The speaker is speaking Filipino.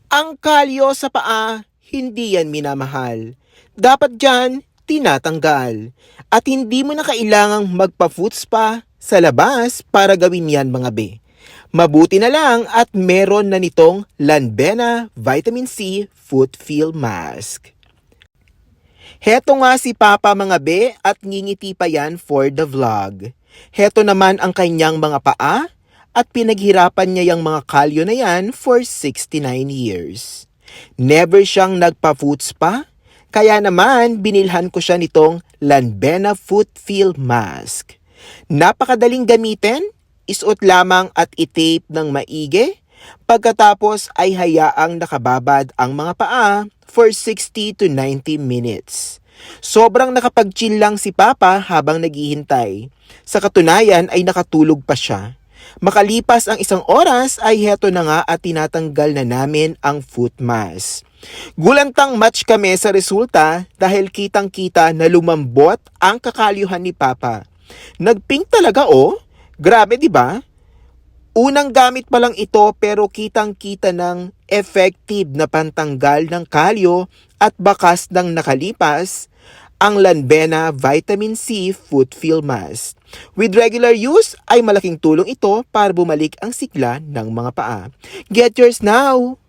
Ang kalyo sa paa, hindi yan minamahal. Dapat dyan, tinatanggal. At hindi mo na kailangang magpa-foot spa sa labas para gawin yan mga be. Mabuti na lang at meron na nitong Lanbena Vitamin C Foot Feel Mask. Heto nga si Papa mga be at ngingiti pa yan for the vlog. Heto naman ang kanyang mga paa at pinaghirapan niya yung mga kalyo na yan for 69 years. Never siyang nagpa-foot spa, kaya naman binilhan ko siya nitong Lanbena Foot Feel Mask. Napakadaling gamitin, isuot lamang at itape ng maigi, pagkatapos ay hayaang nakababad ang mga paa for 60 to 90 minutes. Sobrang nakapag-chill lang si Papa habang naghihintay. Sa katunayan ay nakatulog pa siya. Makalipas ang isang oras ay heto na nga at tinatanggal na namin ang foot mask. Gulantang match kami sa resulta dahil kitang-kita na lumambot ang kakalyuhan ni Papa. Nagpink talaga oh. Grabe 'di ba? Unang gamit pa lang ito pero kitang-kita ng effective na pantanggal ng kalyo at bakas ng nakalipas ang Lanbena Vitamin C Foot Feel Mask. With regular use ay malaking tulong ito para bumalik ang sigla ng mga paa. Get yours now!